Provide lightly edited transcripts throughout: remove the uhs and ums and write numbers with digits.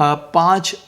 5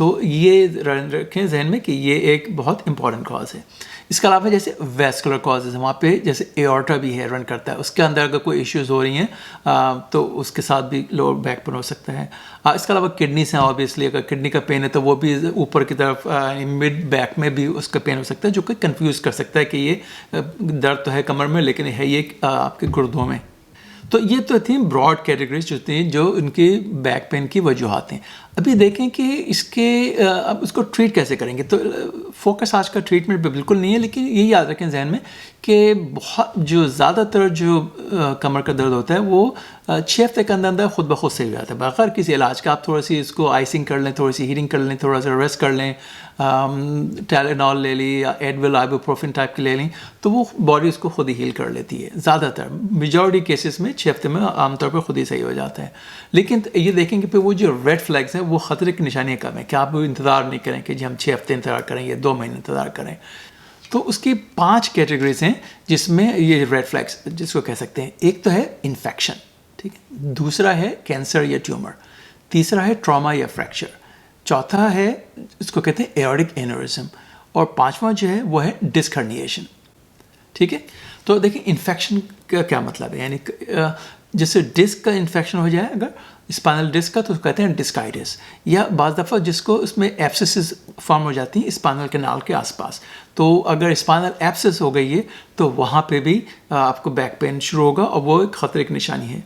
تو یہ رکھیں ذہن میں کہ یہ ایک بہت امپورٹنٹ کاز ہے. اس کے علاوہ جیسے ویسکولر کازز ہیں وہاں پہ جیسے ایورٹا بھی ہے رن کرتا ہے, اس کے اندر اگر کوئی ایشوز ہو رہی ہیں تو اس کے ساتھ بھی لوور بیک پین ہو سکتا ہے. اس کے علاوہ کڈنیز ہیں, آبویسلی اگر کڈنی کا پین ہے تو وہ بھی اوپر کی طرف مڈ بیک میں بھی اس کا پین ہو سکتا ہے, جو کہ کنفیوز کر سکتا ہے کہ یہ درد تو ہے کمر میں لیکن ہے یہ آپ کے گردوں میں. تو یہ تو تھیں براڈ کیٹیگریز جو تھیں جو ان کی بیک پین کی وجوہات ہیں. ابھی دیکھیں کہ اس کے اب اس کو ٹریٹ کیسے کریں گے. تو فوکس آج کا ٹریٹمنٹ پہ بالکل نہیں ہے, لیکن یہ یاد رکھیں ذہن میں کہ بہت جو زیادہ تر جو کمر کا درد ہوتا ہے وہ 6 ہفتے کے اندر خود بخود صحیح ہو جاتا ہے بغیر کسی علاج کا. آپ تھوڑا سی اس کو آئسنگ کر لیں, تھوڑی سی ہیٹنگ کر لیں, تھوڑا سا ریسٹ کر لیں, ٹیلینول لے لی یا ایڈول آئبوپروفن ٹائپ کی لے لیں, تو وہ باڈی اس کو خود ہی ہیل کر لیتی ہے. زیادہ تر میجورٹی کیسز میں 6 ہفتے میں عام طور پہ خود ہی صحیح ہو جاتا ہے. لیکن یہ دیکھیں کہ پھر وہ جو ریڈ فلیگز ہیں وہ خطرے کی نشانیاں کم ہیں کہ آپ انتظار نہیں کریں کہ جی ہم 6 ہفتے انتظار کریں یا 2 مہینے انتظار کریں. تو اس کی 5 کیٹیگریز ہیں جس میں یہ ریڈ فلیگز جس کو کہہ سکتے ہیں. ایک تو ہے انفیکشن, ٹھیک ہے, دوسرا ہے کینسر یا ٹیومر, تیسرا ہے ٹراما یا فریکچر, چوتھا ہے اس کو کہتے ہیں ایورٹک اینورزم, اور 5واں جو ہے وہ ہے ڈسک ہرنیشن. ٹھیک ہے, تو دیکھیں انفیکشن کا کیا مطلب ہے, یعنی جیسے ڈسک کا انفیکشن ہو جائے اگر اسپائنل ڈسک کا تو کہتے ہیں ڈسکائٹس, یا بعض دفعہ جس کو اس میں ایپسسز فارم ہو جاتی ہیں اسپائنل کینال کے آس پاس. تو اگر اسپائنل ایپسس ہو گئی ہے تو وہاں پہ بھی آپ کو بیک پین شروع ہوگا, اور وہ ایک خطرے کی نشانی ہے.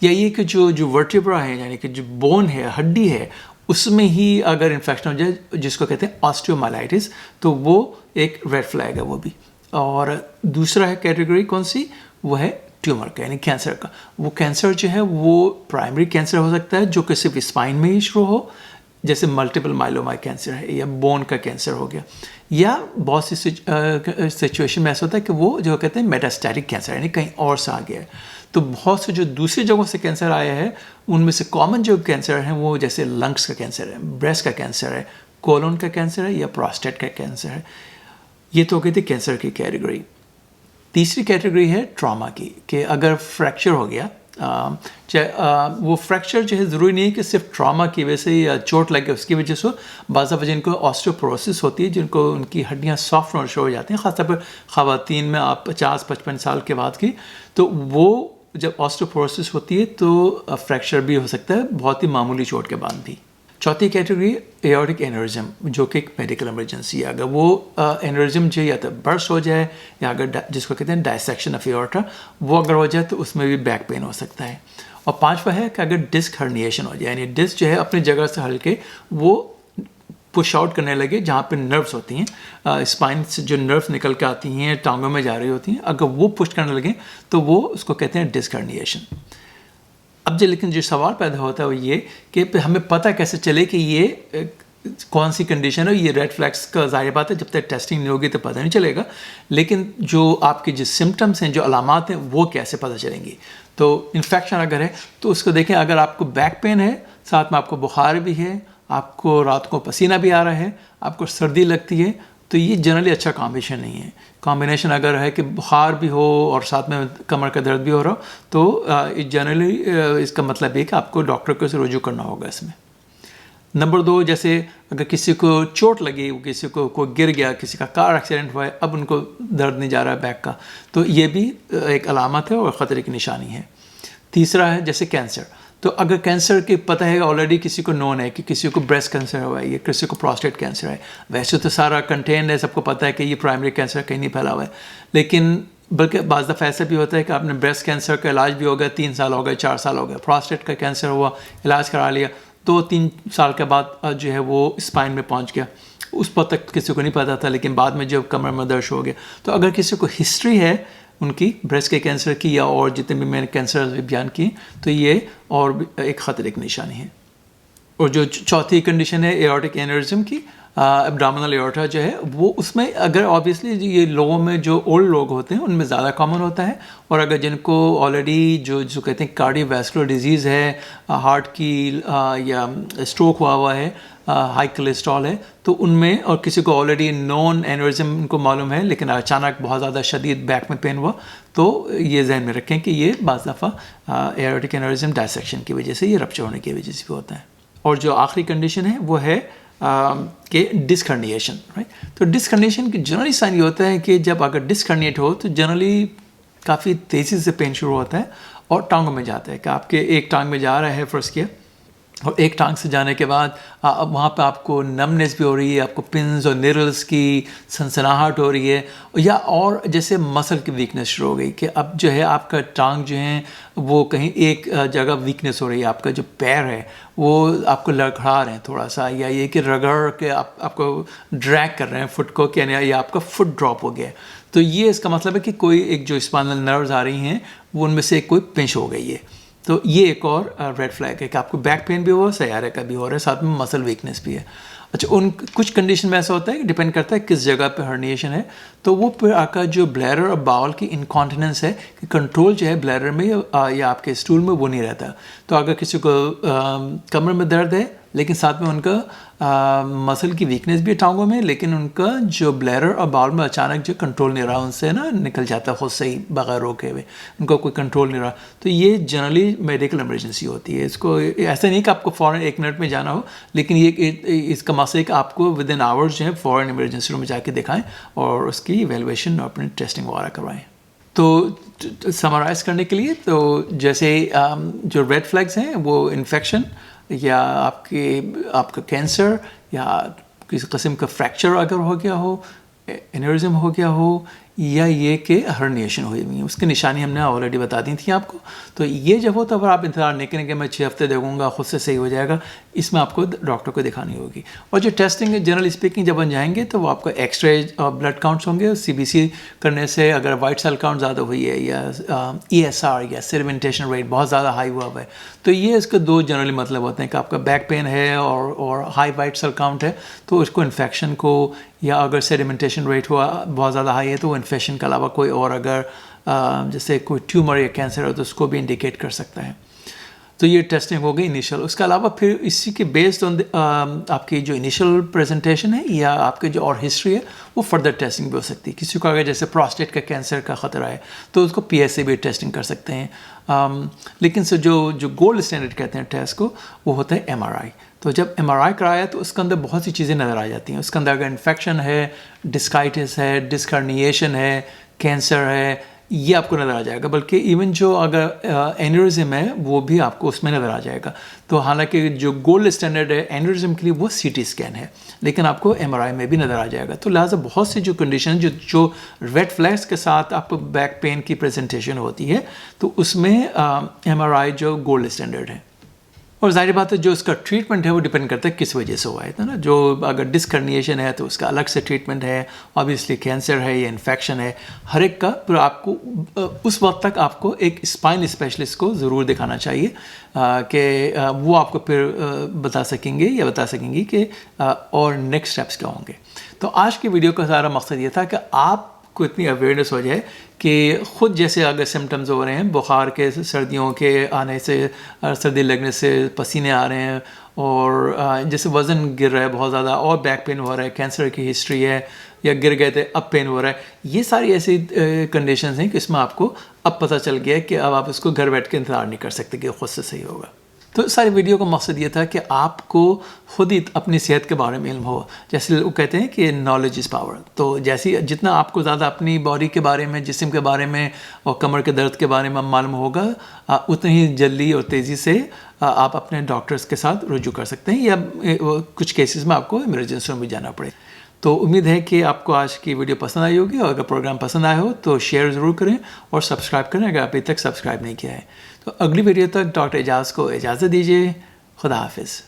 یا یہ کہ جو ورٹیبرا ہے یعنی کہ جو بون ہے, ہڈی ہے, اس میں ہی اگر انفیکشن ہو جائے جس کو کہتے ہیں آسٹیومائلائٹس, تو وہ ایک ریڈ فلیگ ہے وہ بھی. اور دوسرا ہے کیٹیگری کون سی, وہ ہے ٹیومر کا یعنی کینسر کا. وہ کینسر جو ہے وہ پرائمری کینسر ہو سکتا ہے جو کہ صرف اسپائن میں ہی شروع ہو, جیسے ملٹیپل مائلوما کینسر ہے یا بون کا کینسر ہو گیا, یا بہت سی سچویشن میں ایسا ہوتا ہے کہ وہ جو کہتے ہیں میٹاسٹیٹک کینسر یعنی کہیں اور سے آ گیا ہے. تو بہت سے جو دوسری جگہوں سے کینسر آیا ہے ان میں سے کامن جو کینسر ہیں وہ جیسے لنگس کا کینسر ہے, بریسٹ کا کینسر ہے, کولون کا کینسر ہے یا پروسٹیٹ کا کینسر ہے. یہ تو کہتے ہیں کینسر کی کیٹیگری. تیسری کیٹیگری ہے ٹراما کی, کہ اگر فریکچر ہو گیا, وہ فریکچر جو ہے ضروری نہیں ہے کہ صرف ٹراما کی وجہ سے یا چوٹ لگ گیا اس کی وجہ سے. بعض دفعہ جن کو آسٹیوپروسس ہوتی ہے, جن کو ان کی ہڈیاں سافٹ اور شو ہو جاتی ہیں, خاص طور پر خواتین میں آپ 50-55 سال کے بعد کی, تو وہ جب آسٹیوپروسس ہوتی ہے تو فریکچر بھی ہو سکتا ہے بہت ہی معمولی چوٹ کے بعد بھی. چوتھی کیٹیگری ایورٹک اینورزم, جو کہ ایک میڈیکل ایمرجنسی ہے. اگر وہ اینورزم جو یا تو برسٹ ہو جائے یا اگر جس کو کہتے ہیں ڈائسیکشن آف ایورٹا, وہ اگر ہو جائے تو اس میں بھی بیک پین ہو سکتا ہے. اور 5واں ہے کہ اگر ڈسک ہرنیشن ہو جائے, یعنی ڈسک جو ہے اپنی جگہ سے ہل کے وہ پش آؤٹ کرنے لگے جہاں پہ نروس ہوتی ہیں, اسپائن سے جو نروس نکل کے آتی ہیں ٹانگوں میں جا رہی ہوتی ہیں, اگر وہ پش کرنے لگیں تو وہ اس کو کہتے ہیں ڈسک ہرنیشن. اب لیکن جو سوال پیدا ہوتا ہے وہ یہ کہ ہمیں پتہ کیسے چلے کہ یہ کون سی کنڈیشن ہے. یہ ریڈ فلیگس کا ظاہر بات ہے جب تک ٹیسٹنگ نہیں ہوگی تو پتہ نہیں چلے گا, لیکن جو آپ کے جو سمٹمس ہیں, جو علامات ہیں, وہ کیسے پتہ چلیں گی. تو انفیکشن اگر ہے تو اس کو دیکھیں, اگر آپ کو بیک پین ہے, ساتھ میں آپ کو بخار بھی ہے, آپ کو رات کو پسینہ بھی آ رہا ہے, آپ کو سردی لگتی ہے, تو یہ جنرلی اچھا کمبینیشن نہیں ہے. کمبینیشن اگر ہے کہ بخار بھی ہو اور ساتھ میں کمر کا درد بھی ہو رہا ہو, تو جنرلی اس کا مطلب یہ کہ آپ کو ڈاکٹر کو سے رجوع کرنا ہوگا اس میں. نمبر 2, جیسے اگر کسی کو چوٹ لگی, کسی کو کوئی گر گیا, کسی کا کار ایکسیڈنٹ ہوا ہے, اب ان کو درد نہیں جا رہا ہے بیک کا, تو یہ بھی ایک علامت ہے اور خطرے کی نشانی ہے. تیسرا ہے جیسے کینسر, تو اگر کینسر کی پتہ ہے آلریڈی کسی کو نون ہے کہ کسی کو بریسٹ کینسر ہوا ہے یا کسی کو پروسٹیٹ کینسر ہے, ویسے تو سارا کنٹینڈ ہے, سب کو پتہ ہے کہ یہ پرائمری کینسر کہیں نہیں پھیلا ہوا ہے, لیکن بلکہ بعض دفعہ ایسا بھی ہوتا ہے کہ آپ نے بریسٹ کینسر کا علاج بھی ہو گیا, 3 سال ہو گئے, 4 سال ہو گئے, پروسٹیٹ کا کینسر ہوا, علاج کرا لیا, 2-3 سال کے بعد جو ہے وہ اسپائن میں پہنچ گیا, اس پر تک کسی کو نہیں پتا تھا, لیکن بعد میں جب کمر میں درد ہو گیا. تو اگر کسی کو ہسٹری ہے ان کی بریسٹ کے کینسر کی یا اور جتنے بھی میں نے کینسر بیان کی, تو یہ اور بھی ایک خطرے کی نشانی ہے. اور جو چوتھی کنڈیشن ہے ایورٹک اینورزم کی, ایبڈومینل ایورٹا جو ہے, وہ اس میں اگر آبویسلی یہ لوگوں میں جو اولڈ لوگ ہوتے ہیں ان میں زیادہ کامن ہوتا ہے, اور اگر جن کو آلریڈی جو کہتے ہیں کارڈیو ویسکولر ڈیزیز ہے, ہارٹ کی یا اسٹروک ہوا ہے, ہائی کولیسٹرول ہے, تو ان میں, اور کسی کو آلریڈی نون اینورزم ان کو معلوم ہے لیکن اچانک بہت زیادہ شدید بیک میں پین ہوا, تو یہ ذہن میں رکھیں کہ یہ بعض دفعہ ایورٹک اینورزم ڈائسیکشن کی وجہ سے, یہ رپچر ہونے کی وجہ سے بھی ہوتا ہے. اور جو آخری کنڈیشن ہے وہ ہے کہ ڈسک ہرنیشن، رائٹ. تو ڈسک ہرنیشن کی جنرلی سائن یہ ہوتا ہے کہ جب اگر ڈسک ہرنیٹ ہو تو جنرلی کافی تیزی سے پین شروع ہوتا ہے اور ٹانگوں میں جاتا ہے، کہ آپ کے ایک ٹانگ میں جا رہا ہے فرض کیا، اور ایک ٹانگ سے جانے کے بعد وہاں پہ آپ کو نمنس بھی ہو رہی ہے، آپ کو پنز اور نیرلز کی سنسناہٹ ہو رہی ہے، یا اور جیسے مسل کی ویکنس شروع ہو گئی کہ اب جو ہے آپ کا ٹانگ جو ہے وہ کہیں ایک جگہ ویکنس ہو رہی ہے، آپ کا جو پیر ہے وہ آپ کو لڑکھڑا رہے ہیں تھوڑا سا، یا یہ کہ رگڑ کے آپ کو ڈریگ کر رہے ہیں فٹ کو، کہ یا آپ کا فٹ ڈراپ ہو گیا ہے. تو یہ اس کا مطلب ہے کہ کوئی ایک جو اسپائنل نروز آ رہی ہیں وہ ان میں سے کوئی پنچ ہو گئی ہے. تو یہ ایک اور ریڈ فلیگ ہے کہ آپ کو بیک پین بھی ہو، سیارے کا بھی ہو رہا ہے، ساتھ میں مسل ویکنس بھی ہے. اچھا، ان کچھ کنڈیشن میں ایسا ہوتا ہے کہ ڈپینڈ کرتا ہے کس جگہ پہ ہرنیشن ہے. تو وہ پھر آپ کا جو بلیڈر اور باول کی انکانٹیننس ہے کہ کنٹرول جو ہے بلیڈر میں یا آپ کے اسٹول میں وہ نہیں رہتا. تو اگر کسی کو کمر میں درد ہے لیکن ساتھ میں ان کا مسل کی ویکنس بھی ہے ٹانگوں میں، لیکن ان کا جو بلیڈر اور باول میں اچانک جو کنٹرول نہیں رہا، ان سے نا نکل جاتا ہے خود سے ہی بغیر روکے ہوئے، ان کا کوئی کنٹرول نہیں رہا، تو یہ جنرلی میڈیکل ایمرجنسی ہوتی ہے. اس کو ایسا نہیں کہ آپ کو فوراً 1 منٹ میں جانا ہو، لیکن یہ اس کا مسئلہ ہے کہ آپ کو ود ان آورس جو ہے فوراً ایمرجنسی روم میں جا کے دکھائیں اور اس کی ایویلویشن اور اپنی ٹیسٹنگ وغیرہ کروائیں. تو سمرائز کرنے کے لیے تو جیسے جو ریڈ فلیگز ہیں وہ انفیکشن، یا آپ کا کینسر، یا کسی قسم کا فریکچر اگر ہو گیا ہو، انیورزم ہو گیا ہو، یا یہ کہ ہرنیشن ہوئی ہوئی ہے. اس کی نشانی ہم نے آلریڈی بتا دی تھیں آپ کو. تو یہ جب ہو تو اگر آپ انتظار نہیں کریں کہ میں 6 ہفتے دیکھوں گا خود سے صحیح ہو جائے گا، اس میں آپ کو ڈاکٹر کو دکھانی ہوگی. اور جو ٹیسٹنگ ہے جنرلی اسپیکنگ جب بن جائیں گے تو وہ آپ کو ایکس رے اور بلڈ کاؤنٹس ہوں گے. سی بی سی کرنے سے اگر وائٹ سیل کاؤنٹ زیادہ ہوئی ہے، یا ای ایس آر یا سیڈیمنٹیشن ریٹ بہت زیادہ ہائی ہوا ہے، تو یہ اس کے 2 جنرلی مطلب ہوتے ہیں کہ آپ کا بیک پین ہے اور ہائی وائٹ سیل کاؤنٹ ہے، تو اس کو انفیکشن کو، یا اگر سیڈیمنٹیشن ریٹ ہوا بہت زیادہ ہائی ہے تو وہ انفیکشن کے علاوہ کوئی اور اگر جیسے کوئی ٹیومر یا کینسر ہے تو اس کو بھی انڈیکیٹ کر سکتا ہے. تو یہ ٹیسٹنگ ہو گئی انیشل. اس کے علاوہ پھر اسی کے بیسڈ آن آپ کی جو انیشل پریزنٹیشن ہے یا آپ کی جو اور ہسٹری ہے وہ فردر ٹیسٹنگ بھی ہو سکتی ہے. کسی کو اگر جیسے پراسٹیٹ کا کینسر کا خطرہ ہے تو اس کو پی ایس سی بھی ٹیسٹنگ کر سکتے ہیں. لیکن سے جو گولڈ اسٹینڈرڈ کہتے ہیں ٹیسٹ کو وہ ہوتا ہے ایم آر آئی. تو جب ایم آر آئی کرایا تو اس کے اندر بہت سی چیزیں نظر آ جاتی ہیں. اس کے اندر اگر انفیکشن ہے، ڈسکائٹس ہے، ڈسک ہرنیشن ہے، کینسر ہے، یہ آپ کو نظر آ جائے گا. بلکہ ایون جو اگر اینیورزم ہے وہ بھی آپ کو اس میں نظر آ جائے گا. تو حالانکہ جو گولڈ اسٹینڈرڈ ہے اینیورزم کے لیے وہ سی ٹی اسکین ہے، لیکن آپ کو ایم آر آئی میں بھی نظر آ جائے گا. تو لہٰذا بہت سی جو کنڈیشن جو ریڈ فلیگس کے ساتھ آپ کو بیک پین کی پریزنٹیشن ہوتی ہے تو اس میں ایم آر آئی جو گولڈ اسٹینڈرڈ ہے. اور ظاہر بات ہے جو اس کا ٹریٹمنٹ ہے وہ ڈپینڈ کرتا ہے کس وجہ سے ہوا ہے نا. جو اگر ڈسک ہرنیشن ہے تو اس کا الگ سے ٹریٹمنٹ ہے، obviously کینسر ہے یا انفیکشن ہے، ہر ایک کا. پھر آپ کو اس وقت تک آپ کو ایک اسپائن اسپیشلسٹ کو ضرور دکھانا چاہیے کہ وہ آپ کو پھر بتا سکیں گی کہ اور نیکسٹ اسٹیپس کیا ہوں گے. تو آج کی ویڈیو کا سارا مقصد یہ تھا کہ آپ کو اتنی اویئرنیس ہو جائے کہ خود جیسے اگر سمٹمز ہو رہے ہیں بخار کے، سردیوں کے آنے سے، سردی لگنے سے پسینے آ رہے ہیں، اور جیسے وزن گر رہا ہے بہت زیادہ، اور بیک پین ہو رہا ہے، کینسر کی ہسٹری ہے، یا گر گئے تھے اب پین ہو رہا ہے، یہ ساری ایسی کنڈیشنز ہیں کہ اس میں آپ کو اب پتہ چل گیا کہ اب آپ اس کو گھر بیٹھ کے انتظار نہیں کر سکتے کہ خود سے صحیح ہوگا. تو ساری ویڈیو کا مقصد یہ تھا کہ آپ کو خود ہی اپنی صحت کے بارے میں علم ہو. جیسے وہ کہتے ہیں کہ نالج از پاور. تو جتنا آپ کو زیادہ اپنی باڈی کے بارے میں، جسم کے بارے میں اور کمر کے درد کے بارے میں معلوم ہوگا، اتنی ہی جلدی اور تیزی سے آپ اپنے ڈاکٹرز کے ساتھ رجوع کر سکتے ہیں، یا کچھ کیسز میں آپ کو ایمرجنسی روم بھی جانا پڑے. تو امید ہے کہ آپ کو آج کی ویڈیو پسند آئی ہوگی، اور اگر پروگرام پسند آیا ہو تو شیئر ضرور کریں اور سبسکرائب کریں اگر ابھی تک سبسکرائب نہیں کیا ہے. تو اگلی ویڈیو تک ڈاکٹر اعجاز کو اجازت دیجیے. خدا حافظ.